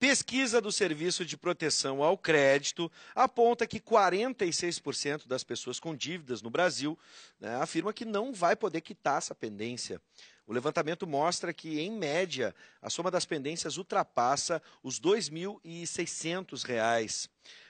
Pesquisa do Serviço de Proteção ao Crédito aponta que 46% das pessoas com dívidas no Brasil, né, afirma que não vai poder quitar essa pendência. O levantamento mostra que, em média, a soma das pendências ultrapassa os R$ 2.600.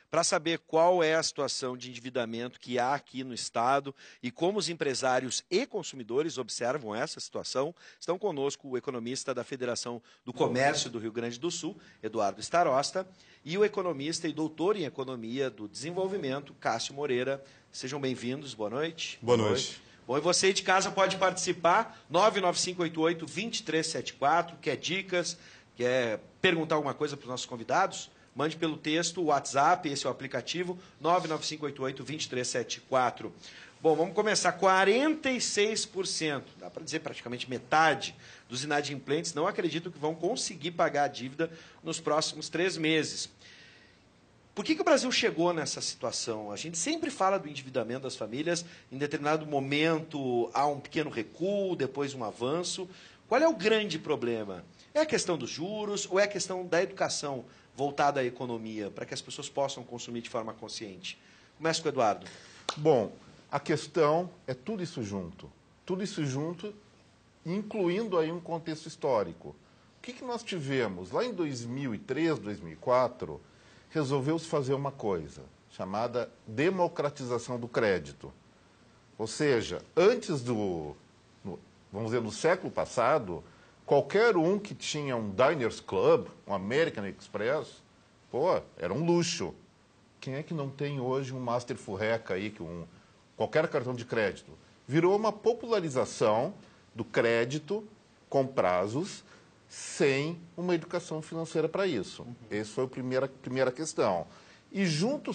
Para saber qual é a situação de endividamento que há aqui no Estado e como os empresários e consumidores observam essa situação, estão conosco o economista da Federação do Comércio do Rio Grande do Sul, Eduardo Starosta, e o economista e doutor em Economia do Desenvolvimento, Cássio Moreira. Sejam bem-vindos, boa noite. Boa noite. Bom, e você de casa pode participar, 99588-2374, quer dicas, quer perguntar alguma coisa para os nossos convidados? Mande pelo texto, o WhatsApp, esse é o aplicativo, 99588-2374. Bom, vamos começar. 46%, dá para dizer praticamente metade dos inadimplentes não acreditam que vão conseguir pagar a dívida nos próximos 3 meses. Por que o Brasil chegou nessa situação? A gente sempre fala do endividamento das famílias, em determinado momento há um pequeno recuo, depois um avanço. Qual é o grande problema? É a questão dos juros ou é a questão da educação voltada à economia, para que as pessoas possam consumir de forma consciente? Começa com o Eduardo. Bom, a questão é tudo isso junto, incluindo aí um contexto histórico. O que nós tivemos? Lá em 2003, 2004, resolveu-se fazer uma coisa, chamada democratização do crédito. Ou seja, antes vamos dizer, no século passado, qualquer um que tinha um Diners Club, um American Express, pô, era um luxo. Quem é que não tem hoje um Master Furreca aí, qualquer cartão de crédito? Virou uma popularização do crédito com prazos sem uma educação financeira para isso. Essa foi a primeira questão. E junto,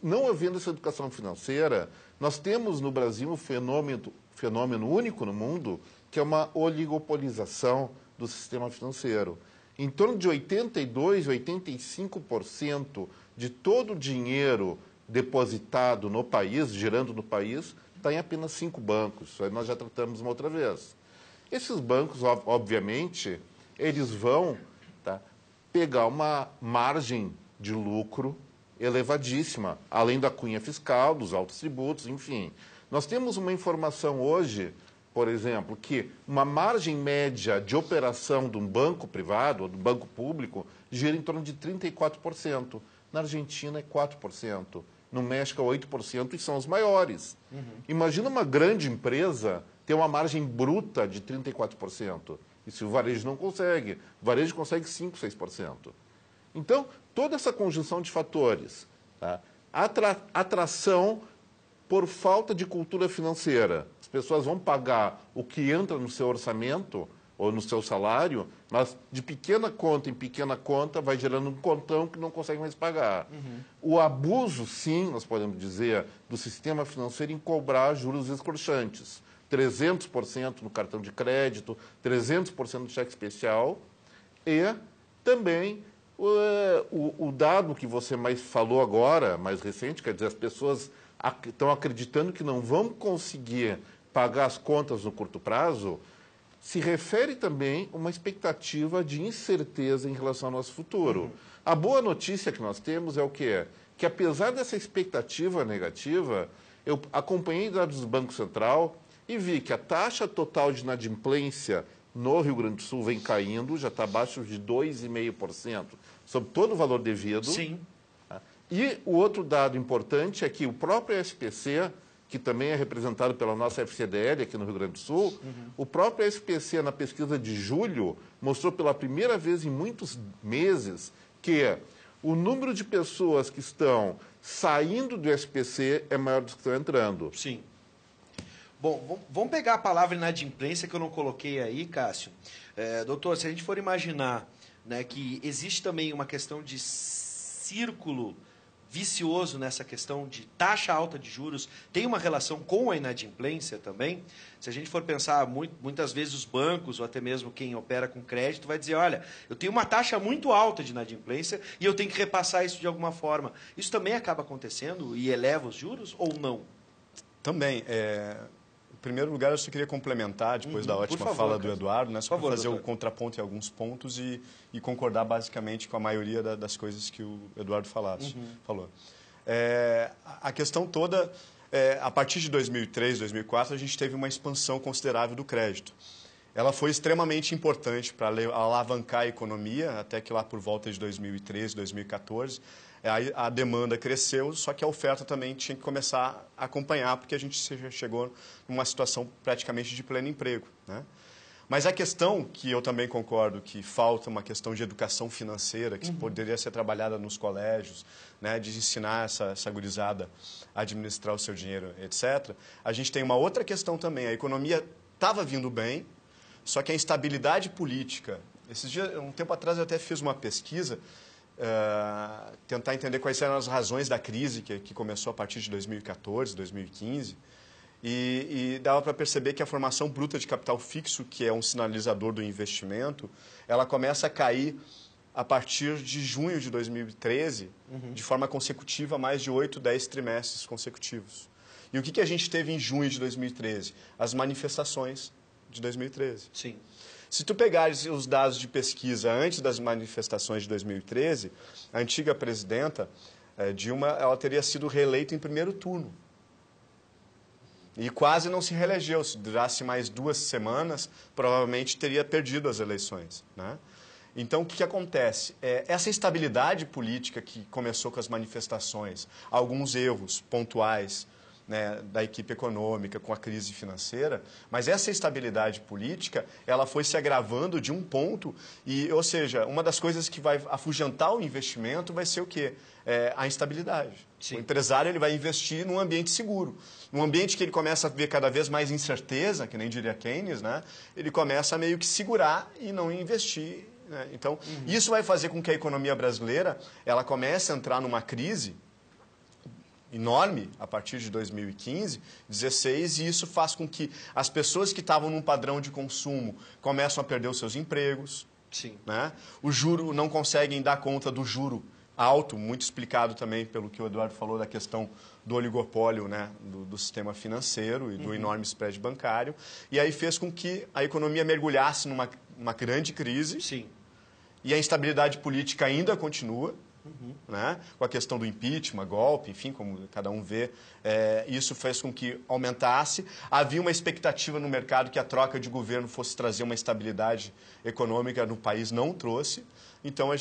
não havendo essa educação financeira, nós temos no Brasil um fenômeno único no mundo, que é uma oligopolização do sistema financeiro. Em torno de 82%, 85% de todo o dinheiro depositado no país, girando no país, está em apenas 5 bancos. Isso aí nós já tratamos uma outra vez. Esses bancos, obviamente, eles vão pegar uma margem de lucro elevadíssima, além da cunha fiscal, dos altos tributos, enfim. Nós temos uma informação hoje, por exemplo, que uma margem média de operação de um banco privado ou de um banco público gira em torno de 34%. Na Argentina é 4%. No México é 8% e são os maiores. Imagina uma grande empresa ter uma margem bruta de 34%. Isso o varejo não consegue. O varejo consegue 5%, 6%. Então, toda essa conjunção de fatores, atração por falta de cultura financeira. As pessoas vão pagar o que entra no seu orçamento ou no seu salário, mas de pequena conta em pequena conta vai gerando um contão que não consegue mais pagar. O abuso, sim, nós podemos dizer, do sistema financeiro em cobrar juros escrochantes. 300% no cartão de crédito, 300% no cheque especial e também o dado que você mais falou agora, mais recente, quer dizer, as pessoas estão acreditando que não vão conseguir pagar as contas no curto prazo, se refere também a uma expectativa de incerteza em relação ao nosso futuro. A boa notícia que nós temos é o quê? Que apesar dessa expectativa negativa, eu acompanhei dados do Banco Central e vi que a taxa total de inadimplência no Rio Grande do Sul vem caindo, já está abaixo de 2,5% sobre todo o valor devido. Sim. E o outro dado importante é que o próprio SPC, que também é representado pela nossa FCDL aqui no Rio Grande do Sul, o próprio SPC, na pesquisa de julho, mostrou pela primeira vez em muitos meses que o número de pessoas que estão saindo do SPC é maior do que estão entrando. Sim. Bom, vamos pegar a palavra inadimplência que eu não coloquei aí, Cássio. Doutor, se a gente for imaginar, né, que existe também uma questão de círculo vicioso nessa questão de taxa alta de juros, tem uma relação com a inadimplência também. Se a gente for pensar, muitas vezes os bancos, ou até mesmo quem opera com crédito, vai dizer, olha, eu tenho uma taxa muito alta de inadimplência e eu tenho que repassar isso de alguma forma. Isso também acaba acontecendo e eleva os juros ou não? Também. primeiro lugar, eu só queria complementar, depois da ótima fala do Eduardo, né, só para fazer o contraponto em alguns pontos e concordar basicamente com a maioria das coisas que o Eduardo falou. A questão toda, a partir de 2003, 2004, a gente teve uma expansão considerável do crédito. Ela foi extremamente importante para alavancar a economia, até que lá por volta de 2013, 2014, a demanda cresceu, só que a oferta também tinha que começar a acompanhar, porque a gente chegou numa situação praticamente de pleno emprego, né? Mas a questão, que eu também concordo que falta uma questão de educação financeira, que poderia ser trabalhada nos colégios, né, de ensinar essa gurizada a administrar o seu dinheiro, etc. A gente tem uma outra questão também. A economia estava vindo bem, só que a instabilidade política... Esses dias, um tempo atrás, eu até fiz uma pesquisa, tentar entender quais eram as razões da crise que começou a partir de 2014, 2015, e dava para perceber que a formação bruta de capital fixo, que é um sinalizador do investimento, ela começa a cair a partir de junho de 2013, de forma consecutiva, mais de 8, 10 trimestres consecutivos. E o que a gente teve em junho de 2013? As manifestações de 2013. Sim. Se tu pegares os dados de pesquisa antes das manifestações de 2013, a antiga presidenta Dilma, ela teria sido reeleita em primeiro turno. E quase não se reelegeu. Se durasse mais 2 semanas, provavelmente teria perdido as eleições, né? Então, o que acontece? Essa instabilidade política que começou com as manifestações, alguns erros pontuais, né, da equipe econômica com a crise financeira, mas essa instabilidade política, ela foi se agravando de um ponto, ou seja, uma das coisas que vai afugentar o investimento vai ser o quê? A instabilidade. Sim. O empresário ele vai investir num ambiente seguro. Num ambiente que ele começa a ver cada vez mais incerteza, que nem diria Keynes, né, ele começa a meio que segurar e não investir, né? Então, isso vai fazer com que a economia brasileira ela comece a entrar numa crise enorme a partir de 2015, 2016, e isso faz com que as pessoas que estavam num padrão de consumo começam a perder os seus empregos. Sim. Né? O juro, não conseguem dar conta do juro alto, muito explicado também pelo que o Eduardo falou da questão do oligopólio, né, do sistema financeiro e do enorme spread bancário, e aí fez com que a economia mergulhasse numa grande crise. Sim. E a instabilidade política ainda continua. Né? Com a questão do impeachment, golpe, enfim, como cada um vê, isso fez com que aumentasse. Havia uma expectativa no mercado que a troca de governo fosse trazer uma estabilidade econômica no país, não trouxe. Então, a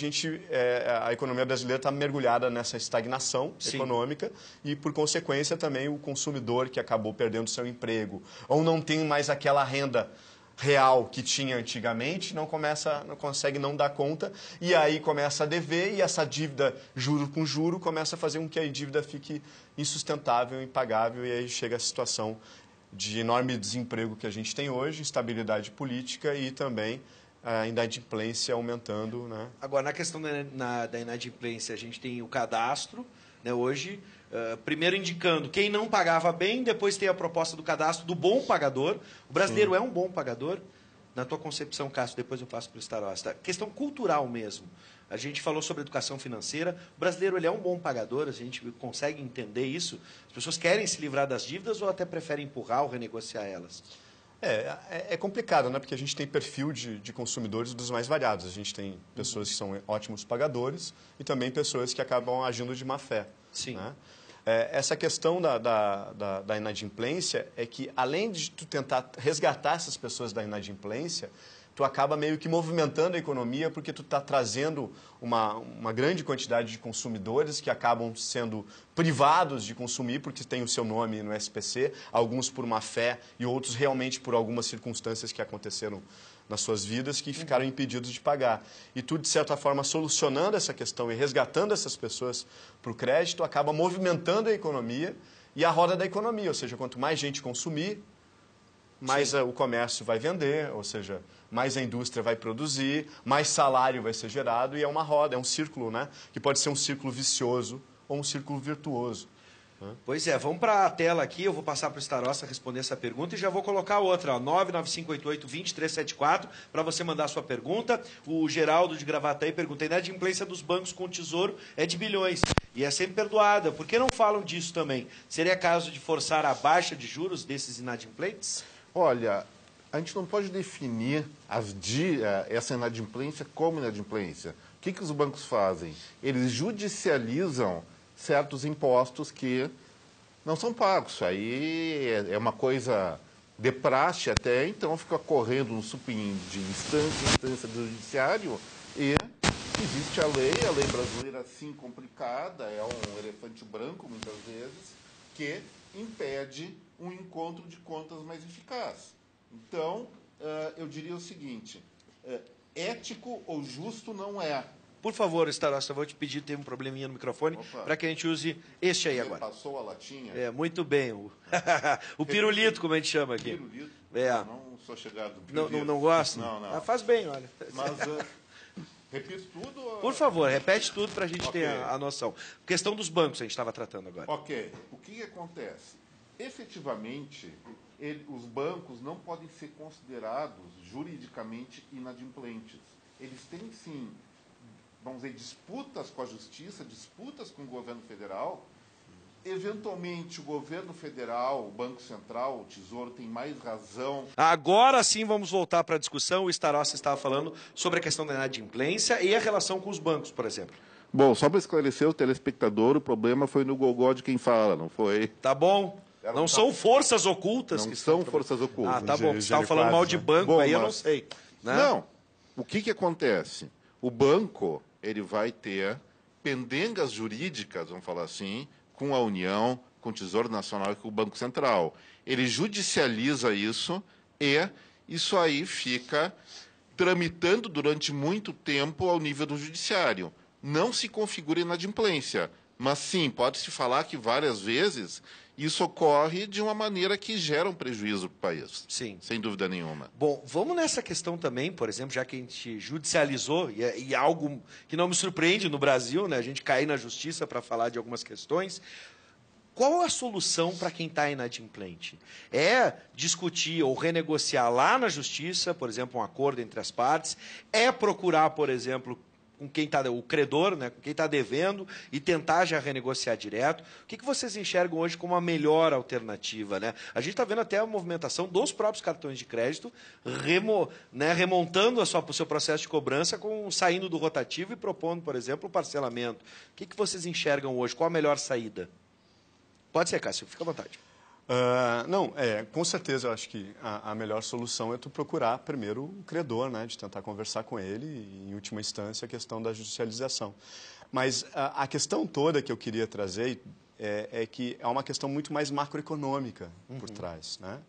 economia brasileira está mergulhada nessa estagnação econômica e, por consequência, também o consumidor que acabou perdendo seu emprego ou não tem mais aquela renda real que tinha antigamente, não consegue não dar conta, e aí começa a dever, e essa dívida, juro com juro, começa a fazer com que a dívida fique insustentável, impagável, e aí chega a situação de enorme desemprego que a gente tem hoje, instabilidade política e também a inadimplência aumentando, né? Agora, na questão da inadimplência, a gente tem o cadastro, né, hoje, primeiro indicando quem não pagava bem, depois tem a proposta do cadastro do bom pagador. O brasileiro é um bom pagador? Na tua concepção, Cássio, depois eu passo para o Starosta. Questão cultural mesmo. A gente falou sobre educação financeira. O brasileiro ele é um bom pagador, a gente consegue entender isso? As pessoas querem se livrar das dívidas ou até preferem empurrar ou renegociar elas? É complicado, né? Porque a gente tem perfil de consumidores dos mais variados. A gente tem pessoas que são ótimos pagadores e também pessoas que acabam agindo de má fé. Sim. Né? Essa questão da inadimplência é que, além de tu tentar resgatar essas pessoas da inadimplência, tu acaba meio que movimentando a economia porque tu está trazendo uma grande quantidade de consumidores que acabam sendo privados de consumir porque tem o seu nome no SPC, alguns por má fé e outros realmente por algumas circunstâncias que aconteceram nas suas vidas que ficaram impedidos de pagar. E tu, de certa forma, solucionando essa questão e resgatando essas pessoas para o crédito, acaba movimentando a economia e a roda da economia, ou seja, quanto mais gente consumir, mais o comércio vai vender, ou seja, mais a indústria vai produzir, mais salário vai ser gerado e é uma roda, é um círculo, né? Que pode ser um círculo vicioso ou um círculo virtuoso. Pois é, vamos para a tela aqui, eu vou passar para o Starosta responder essa pergunta e já vou colocar outra, 99588-2374, para você mandar a sua pergunta. O Geraldo de Gravataí pergunta, a inadimplência dos bancos com o Tesouro é de bilhões. e é sempre perdoada. Por que não falam disso também? Seria caso de forçar a baixa de juros desses inadimplentes? Olha, a gente não pode definir essa inadimplência como inadimplência. O que os bancos fazem? Eles judicializam certos impostos que não são pagos. Isso aí é uma coisa de praxe até, então fica correndo no supim de instância em instância do judiciário e existe a lei brasileira assim complicada, é um elefante branco muitas vezes, que impede um encontro de contas mais eficaz. Então, eu diria o seguinte, ético ou justo não é. Por favor, Starosta, eu vou te pedir, tem um probleminha no microfone, para que a gente use este aí agora. Passou a latinha? Muito bem. O pirulito, como a gente chama aqui. Pirulito? Não sou chegado do pirulito. Não gosta? Não. Faz bem, olha. Mas, repito tudo? Por favor, repete tudo para a gente ter a noção. Questão dos bancos a gente estava tratando agora. Ok. O que acontece? Efetivamente, os bancos não podem ser considerados juridicamente inadimplentes. Eles têm, sim, vamos dizer, disputas com a Justiça, disputas com o governo federal. Eventualmente, o governo federal, o Banco Central, o Tesouro tem mais razão. Agora sim vamos voltar para a discussão. O Starosta estava falando sobre a questão da inadimplência e a relação com os bancos, por exemplo. Bom, só para esclarecer o telespectador, o problema foi no gogó de quem fala, não foi? Tá bom. Não são forças ocultas. Não são forças ocultas. Tá bom. Você estava falando mal de banco, aí eu não sei. Né? Não. O que acontece? O banco, ele vai ter pendengas jurídicas, vamos falar assim, com a União, com o Tesouro Nacional e com o Banco Central. Ele judicializa isso e isso aí fica tramitando durante muito tempo ao nível do judiciário. Não se configura inadimplência, mas sim, pode-se falar que várias vezes isso ocorre de uma maneira que gera um prejuízo para o país. Sim. Sem dúvida nenhuma. Bom, vamos nessa questão também, por exemplo, já que a gente judicializou, e é algo que não me surpreende no Brasil, né, a gente cair na justiça para falar de algumas questões. Qual a solução para quem está inadimplente? É discutir ou renegociar lá na justiça, por exemplo, um acordo entre as partes? É procurar, por exemplo, com quem está, o credor, né, com quem está devendo, e tentar já renegociar direto? O que vocês enxergam hoje como a melhor alternativa? Né? A gente está vendo até a movimentação dos próprios cartões de crédito remontando o seu processo de cobrança, saindo do rotativo e propondo, por exemplo, o parcelamento. O que vocês enxergam hoje? Qual a melhor saída? Pode ser, Cássio, fica à vontade. Com certeza eu acho que a melhor solução é tu procurar primeiro o credor, né, de tentar conversar com ele e, em última instância, a questão da judicialização. Mas a questão toda que eu queria trazer é que é uma questão muito mais macroeconômica por trás, né?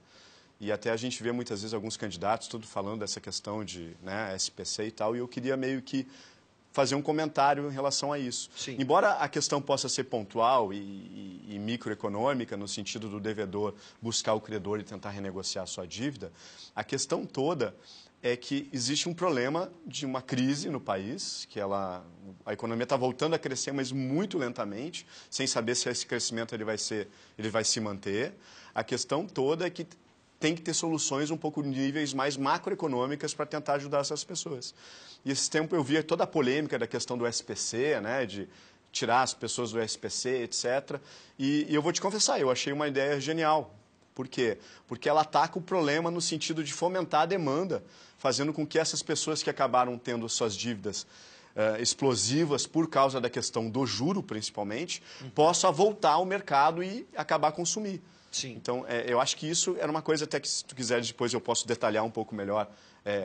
E até a gente vê muitas vezes alguns candidatos tudo falando dessa questão de, né, SPC e tal, e eu queria meio que fazer um comentário em relação a isso. Sim. Embora a questão possa ser pontual e microeconômica, no sentido do devedor buscar o credor e tentar renegociar a sua dívida, a questão toda é que existe um problema de uma crise no país, que a economia está voltando a crescer, mas muito lentamente, sem saber se esse crescimento ele vai se manter. A questão toda é que tem que ter soluções um pouco de níveis mais macroeconômicas para tentar ajudar essas pessoas. E esse tempo eu via toda a polêmica da questão do SPC, né, de tirar as pessoas do SPC, etc. E eu vou te confessar, eu achei uma ideia genial. Por quê? Porque ela ataca o problema no sentido de fomentar a demanda, fazendo com que essas pessoas que acabaram tendo suas dívidas explosivas por causa da questão do juro, principalmente, possam voltar ao mercado e acabar a consumir. Sim. Então, eu acho que isso era uma coisa até que, se tu quiser, depois eu posso detalhar um pouco melhor,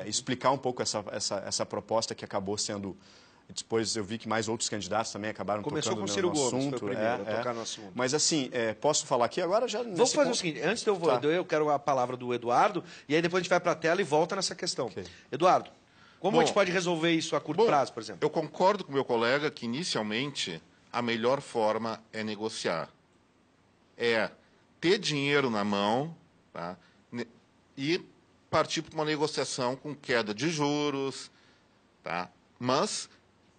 explicar um pouco essa proposta que acabou sendo... Depois eu vi que mais outros candidatos também acabaram Começou tocando com o Ciro Gomes, assunto. foi o primeiro a tocar no assunto. Mas assim, posso falar aqui agora? Vamos fazer o seguinte, antes de eu quero a palavra do Eduardo, e aí depois a gente vai para a tela e volta nessa questão. Okay. Eduardo, como a gente pode resolver isso a curto prazo, por exemplo? Eu concordo com o meu colega que, inicialmente, a melhor forma é negociar. É ter dinheiro na mão, tá, e partir para uma negociação com queda de juros. Tá? Mas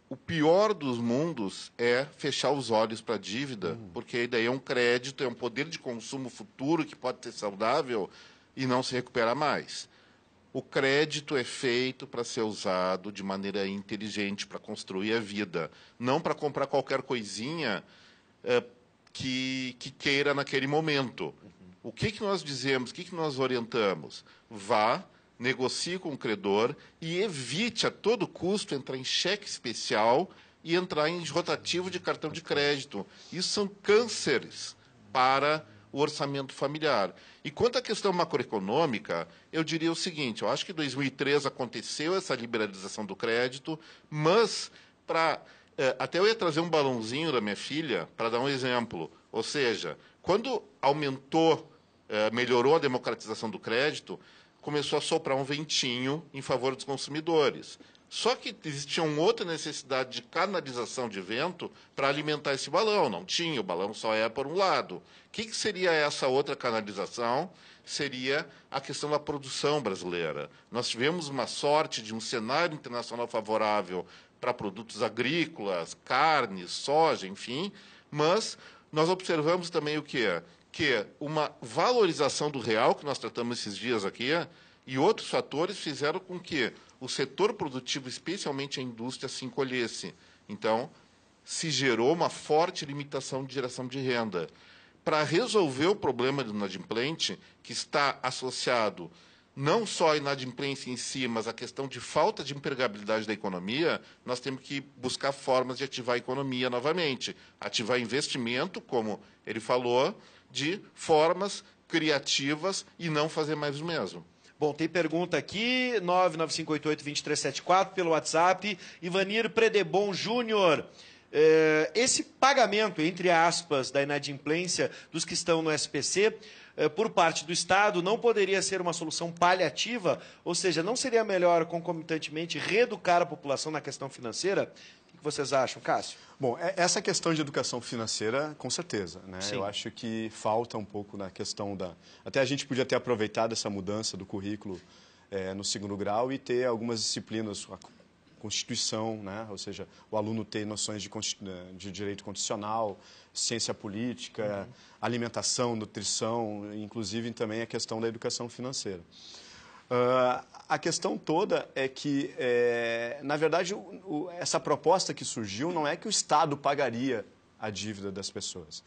o pior dos mundos é fechar os olhos para a dívida, porque daí é um crédito, é um poder de consumo futuro que pode ser saudável e não se recupera mais. O crédito é feito para ser usado de maneira inteligente, para construir a vida, não para comprar qualquer coisinha que queira naquele momento. O que nós dizemos, o que nós orientamos? Vá, negocie com o credor e evite a todo custo entrar em cheque especial e entrar em rotativo de cartão de crédito. Isso são cânceres para o orçamento familiar. E quanto à questão macroeconômica, eu diria o seguinte, eu acho que em 2003 aconteceu essa liberalização do crédito, mas até eu ia trazer um balãozinho da minha filha para dar um exemplo. Ou seja, quando melhorou a democratização do crédito, começou a soprar um ventinho em favor dos consumidores. Só que existia uma outra necessidade de canalização de vento para alimentar esse balão. Não tinha, o balão só é por um lado. O que seria essa outra canalização? Seria a questão da produção brasileira. Nós tivemos uma sorte de um cenário internacional favorável para produtos agrícolas, carne, soja, enfim, mas nós observamos também o quê? Que uma valorização do real, que nós tratamos esses dias aqui, e outros fatores fizeram com que o setor produtivo, especialmente a indústria, se encolhesse. Então, se gerou uma forte limitação de geração de renda. Para resolver o problema do inadimplente, que está associado não só à inadimplência em si, mas à questão de falta de empregabilidade da economia, nós temos que buscar formas de ativar a economia novamente. Ativar investimento, como ele falou, de formas criativas e não fazer mais o mesmo. Bom, tem pergunta aqui, 99588-2374, pelo WhatsApp. Ivanir Predebon Júnior. Esse pagamento, entre aspas, da inadimplência dos que estão no SPC, por parte do Estado, não poderia ser uma solução paliativa? Ou seja, não seria melhor, concomitantemente, reeducar a população na questão financeira? O que vocês acham, Cássio? Bom, essa questão de educação financeira, com certeza, né? Eu acho que falta um pouco na questão da... Até a gente podia ter aproveitado essa mudança do currículo no segundo grau e ter algumas disciplinas, a Constituição, né? Ou seja, o aluno ter noções de direito constitucional, ciência política, alimentação, nutrição, inclusive também a questão da educação financeira. A questão toda é que, na verdade, essa proposta que surgiu não é que o Estado pagaria a dívida das pessoas.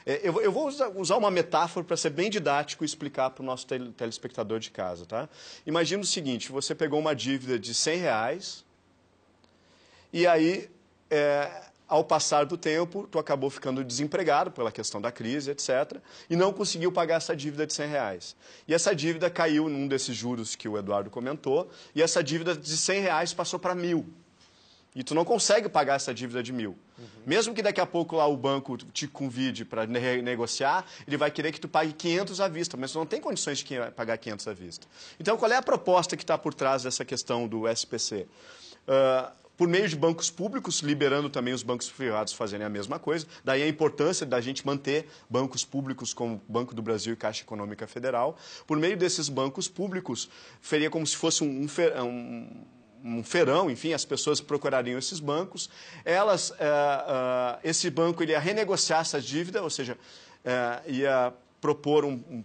Eu vou usar uma metáfora para ser bem didático e explicar para o nosso telespectador de casa. Tá? Imagina o seguinte, você pegou uma dívida de R$100 e aí, ao passar do tempo, tu acabou ficando desempregado pela questão da crise, etc., e não conseguiu pagar essa dívida de R$100. E essa dívida caiu num desses juros que o Eduardo comentou, e essa dívida de R$100 passou para 1.000. E tu não consegue pagar essa dívida de 1.000. Mesmo que daqui a pouco lá o banco te convide para renegociar, ele vai querer que tu pague 500 à vista, mas tu não tem condições de pagar 500 à vista. Então, qual é a proposta que está por trás dessa questão do SPC? Por meio de bancos públicos, liberando também os bancos privados fazerem a mesma coisa. Daí a importância da gente manter bancos públicos como Banco do Brasil e Caixa Econômica Federal. Por meio desses bancos públicos, seria como se fosse um feirão, enfim, as pessoas procurariam esses bancos. Esse banco ia renegociar essa dívida, ou seja, ia propor um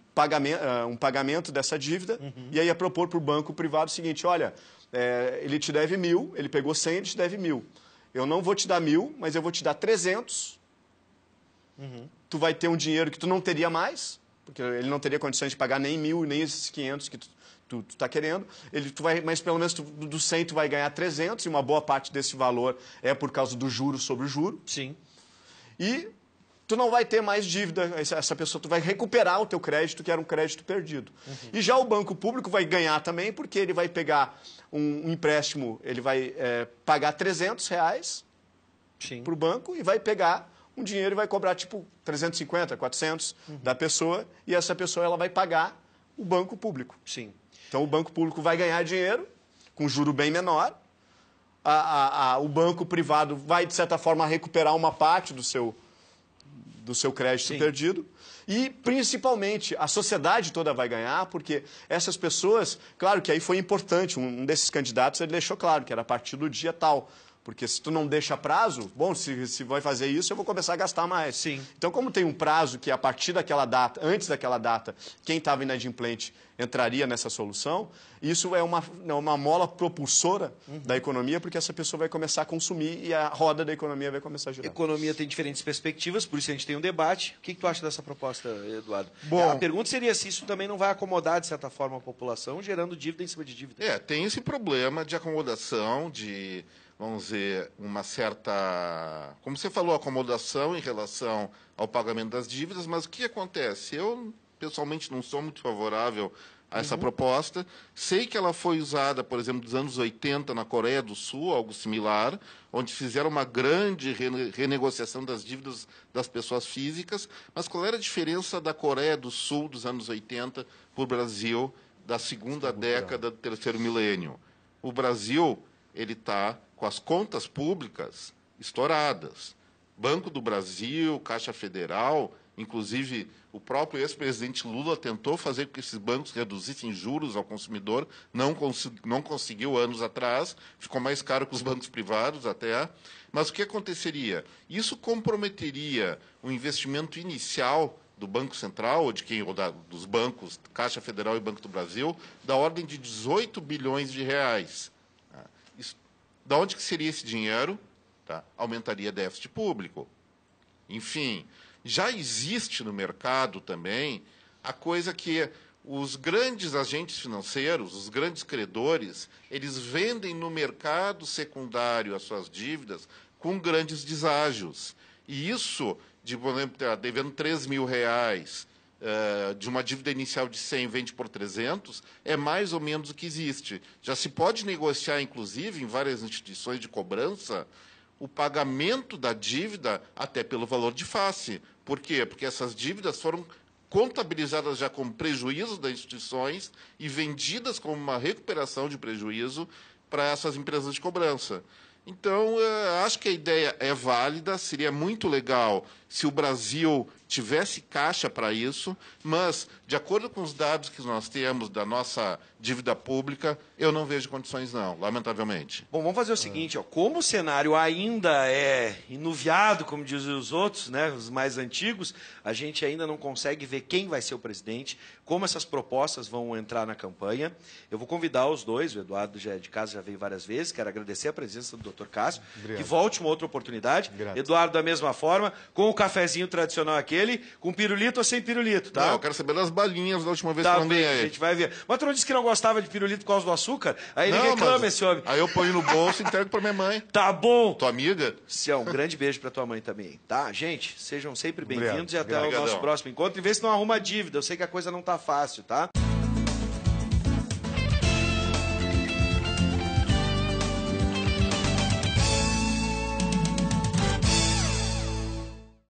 pagamento dessa dívida e aí ia propor para o banco privado o seguinte, olha... ele te deve 1.000, ele pegou 100, ele te deve 1.000. Eu não vou te dar 1.000, mas eu vou te dar 300. Tu vai ter um dinheiro que tu não teria mais, porque ele não teria condições de pagar nem 1.000, nem esses 500 que tu está querendo. Mas pelo menos do 100 tu vai ganhar 300, e uma boa parte desse valor é por causa do juro sobre o juro. Sim. E tu não vai ter mais dívida, essa pessoa, tu vai recuperar o teu crédito, que era um crédito perdido. E já o banco público vai ganhar também, porque ele vai pegar um empréstimo, ele vai pagar R$300 para o banco e vai pegar um dinheiro e vai cobrar tipo 350, 400 da pessoa, e essa pessoa ela vai pagar o banco público. Sim. Então o banco público vai ganhar dinheiro com juro bem menor, o banco privado vai, de certa forma, recuperar uma parte do seu crédito perdido. E, principalmente, a sociedade toda vai ganhar, porque essas pessoas... Claro que aí foi importante, um desses candidatos ele deixou claro que era a partir do dia tal. Porque se tu não deixa prazo, bom, se vai fazer isso, eu vou começar a gastar mais. Sim. Então, como tem um prazo que a partir daquela data, antes daquela data, quem estava inadimplente entraria nessa solução, isso é uma mola propulsora da economia, porque essa pessoa vai começar a consumir e a roda da economia vai começar a girar. A economia tem diferentes perspectivas, por isso a gente tem um debate. O que tu acha dessa proposta, Eduardo? Bom, a pergunta seria se isso também não vai acomodar, de certa forma, a população, gerando dívida em cima de dívida. Tem esse problema de acomodação, de, vamos dizer, uma certa, como você falou, acomodação em relação ao pagamento das dívidas, mas o que acontece? Eu, pessoalmente, não sou muito favorável a essa proposta. Sei que ela foi usada, por exemplo, dos anos 80 na Coreia do Sul, algo similar, onde fizeram uma grande renegociação das dívidas das pessoas físicas. Mas qual era a diferença da Coreia do Sul dos anos 80 para o Brasil da segunda década do terceiro milênio? O Brasil ele está com as contas públicas estouradas. Banco do Brasil, Caixa Federal, inclusive o próprio ex-presidente Lula tentou fazer com que esses bancos reduzissem juros ao consumidor, não conseguiu anos atrás, ficou mais caro que os bancos privados até. Mas o que aconteceria? Isso comprometeria o investimento inicial do Banco Central, ou dos bancos, Caixa Federal e Banco do Brasil, da ordem de 18 bilhões de reais. Da onde que seria esse dinheiro? Aumentaria déficit público. Enfim, já existe no mercado também a coisa que os grandes agentes financeiros, os grandes credores, eles vendem no mercado secundário as suas dívidas com grandes deságios. E isso, por exemplo, devendo 3 mil reais, de uma dívida inicial de 100 vende por 300, é mais ou menos o que existe. Já se pode negociar, inclusive, em várias instituições de cobrança, o pagamento da dívida até pelo valor de face. Por quê? Porque essas dívidas foram contabilizadas já como prejuízo das instituições e vendidas como uma recuperação de prejuízo para essas empresas de cobrança. Então, acho que a ideia é válida, seria muito legal se o Brasil tivesse caixa para isso, mas, de acordo com os dados que nós temos da nossa dívida pública, eu não vejo condições não, lamentavelmente. Bom, vamos fazer o seguinte, como o cenário ainda é inuviado, como dizem os outros, né, os mais antigos, a gente ainda não consegue ver quem vai ser o presidente, como essas propostas vão entrar na campanha. Eu vou convidar os dois, o Eduardo já é de casa, já veio várias vezes, quero agradecer a presença do Dr. Cássio, que volte uma outra oportunidade. Grato. Eduardo, da mesma forma, com o cafezinho tradicional aquele, com pirulito ou sem pirulito, tá? Não, eu quero saber das balinhas da última vez que eu mandei a gente vai ver. Mas tu não disse que não gostava de pirulito por causa do açúcar? Aí ele reclama, esse homem. Aí eu ponho no bolso e entrego pra minha mãe. Tá bom. Tua amiga? Sião, um grande beijo pra tua mãe também, tá? Gente, sejam sempre bem-vindos e até o nosso próximo encontro. E vê se não arruma dívida. Eu sei que a coisa não tá fácil, tá?